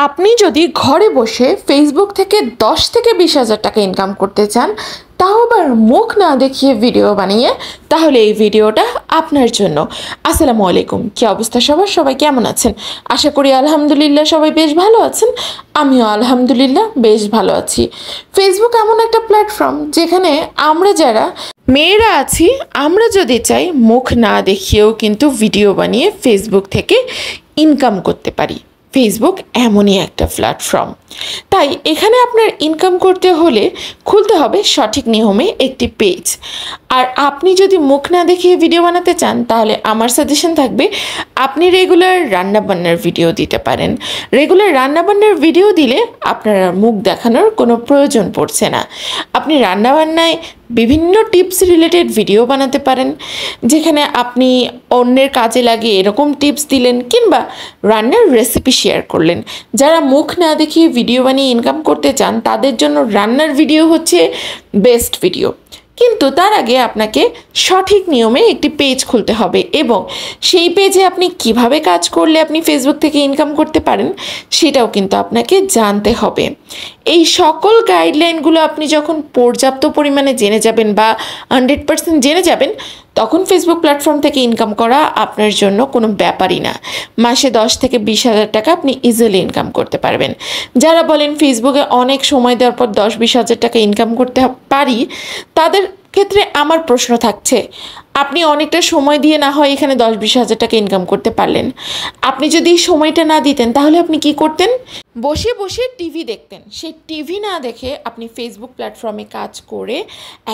আপনি যদি ঘরে বসে ফেসবুক থেকে 10 থেকে 20,000 টাকা ইনকাম করতে চান, তাও আবার মুখ না দেখিয়ে ভিডিও বানিয়ে, তাহলে এই ভিডিওটা আপনার জন্য। আসসালামু আলাইকুম, কি অবস্থা সবার? সবাই কেমন আছেন? আশা করি আলহামদুলিল্লাহ সবাই বেশ ভালো আছেন। আমিও আলহামদুলিল্লাহ বেশ ভালো আছি। ফেসবুক এমন একটা প্ল্যাটফর্ম যেখানে আমরা যারা মেয়েরা আছি, আমরা যদি চাই মুখ না দেখিয়েও কিন্তু ভিডিও বানিয়ে ফেসবুক থেকে ইনকাম করতে পারি। ফেসবুক এমনই একটা প্ল্যাটফর্ম, তাই এখানে আপনার ইনকাম করতে হলে খুলতে হবে সঠিক নিয়মে একটি পেজ। আর আপনি যদি মুখ না দেখিয়ে ভিডিও বানাতে চান, তাহলে আমার সাজেশন থাকবে আপনি রেগুলার রান্নাবান্নার ভিডিও দিতে পারেন। রেগুলার রান্নাবান্নার ভিডিও দিলে আপনার মুখ দেখানোর কোনো প্রয়োজন পড়ছে না। আপনি রান্নাবান্নায় বিভিন্ন টিপস রিলেটেড ভিডিও বানাতে পারেন, যেখানে আপনি অন্যের কাজে লাগে এরকম টিপস দিলেন, কিংবা রান্নার রেসিপি শেয়ার করলেন। যারা মুখ না দেখিয়ে ভিডিও বানিয়ে ইনকাম করতে চান, তাদের জন্য রান্নার ভিডিও হচ্ছে বেস্ট ভিডিও। কিন্তু তার আগে আপনাকে সঠিক নিয়মে একটি পেজ খুলতে হবে, এবং সেই পেজে আপনি কিভাবে কাজ করলে আপনি ফেসবুক থেকে ইনকাম করতে পারেন সেটাও কিন্তু আপনাকে জানতে হবে। এই সকল গাইডলাইনগুলো আপনি যখন পর্যাপ্ত পরিমাণে জেনে যাবেন বা 100% জেনে যাবেন, তখন ফেসবুক প্ল্যাটফর্ম থেকে ইনকাম করা আপনার জন্য কোনো ব্যাপারই না। মাসে 10 থেকে 20,000 টাকা আপনি ইজিলি ইনকাম করতে পারবেন। যারা বলেন ফেসবুকে অনেক সময় দেওয়ার পর 10-20 হাজার টাকা ইনকাম করতে পারি, তাদের ক্ষেত্রে আমার প্রশ্ন থাকছে, আপনি অনেকটা সময় দিয়ে না হয় এখানে 10-20 হাজার টাকা ইনকাম করতে পারলেন। আপনি যদি সময়টা না দিতেন, তাহলে আপনি কি করতেন? বসে বসে টিভি দেখতেন। সেই টিভি না দেখে আপনি ফেসবুক প্ল্যাটফর্মে কাজ করে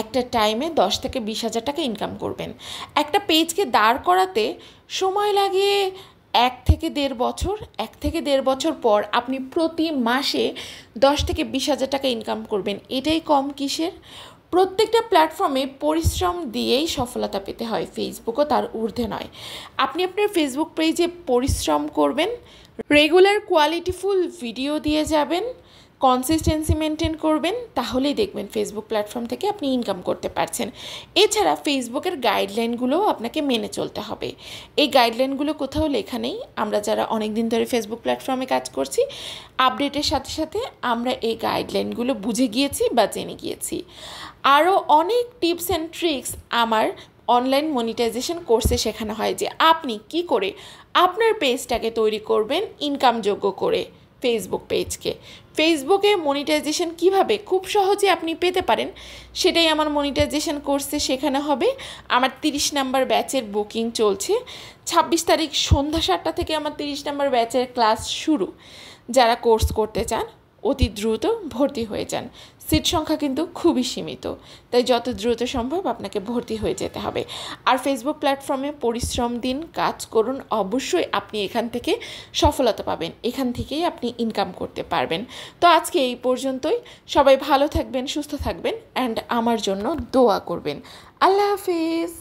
একটা টাইমে 10 থেকে 20,000 টাকা ইনকাম করবেন। একটা পেজকে দাঁড় করাতে সময় লাগে 1 থেকে 1.5 বছর। 1 থেকে 1.5 বছর পর আপনি প্রতি মাসে 10 থেকে 20,000 টাকা ইনকাম করবেন। এটাই কম কিসের? প্রত্যেকটা প্ল্যাটফর্মে পরিশ্রম দিয়েই সফলতা পেতে হয়, ফেসবুকও তার ঊর্ধ্বে নয়। আপনি আপনার ফেসবুক পেজে পরিশ্রম করবেন, রেগুলার কোয়ালিটিফুল ভিডিও দিয়ে যাবেন, কনসিস্টেন্সি মেনটেন করবেন, তাহলেই দেখবেন ফেসবুক প্ল্যাটফর্ম থেকে আপনি ইনকাম করতে পারছেন। এছাড়া ফেসবুকের গাইডলাইনগুলোও আপনাকে মেনে চলতে হবে। এই গাইডলাইনগুলো কোথাও লেখা নেই। আমরা যারা অনেক দিন ধরে ফেসবুক প্ল্যাটফর্মে কাজ করছি, আপডেটের সাথে সাথে আমরা এই গাইডলাইনগুলো বুঝে গিয়েছি বা জেনে গিয়েছি। আরও অনেক টিপস অ্যান্ড ট্রিক্স আমার অনলাইন মনিটাইজেশন কোর্সে শেখানো হয়, যে আপনি কি করে আপনার পেজটাকে তৈরি করবেন ইনকামযোগ্য করে। ফেসবুক পেজকে ফেসবুকে মনিটাইজেশন কিভাবে খুব সহজে আপনি পেতে পারেন, সেটাই আমার মনিটাইজেশন কোর্সে শেখানো হবে। আমার 30 নাম্বার ব্যাচের বুকিং চলছে। 26 তারিখ সন্ধ্যা 7টা থেকে আমার 30 নাম্বার ব্যাচের ক্লাস শুরু। যারা কোর্স করতে চান অতি দ্রুত ভর্তি হয়ে যান। সিট সংখ্যা কিন্তু খুবই সীমিত, তাই যত দ্রুত সম্ভব আপনাকে ভর্তি হয়ে যেতে হবে। আর ফেসবুক প্ল্যাটফর্মে পরিশ্রম দিন, কাজ করুন, অবশ্যই আপনি এখান থেকে সফলতা পাবেন। এখান থেকেই আপনি ইনকাম করতে পারবেন। তো আজকে এই পর্যন্তই। সবাই ভালো থাকবেন, সুস্থ থাকবেন, অ্যান্ড আমার জন্য দোয়া করবেন। আল্লাহ হাফিজ।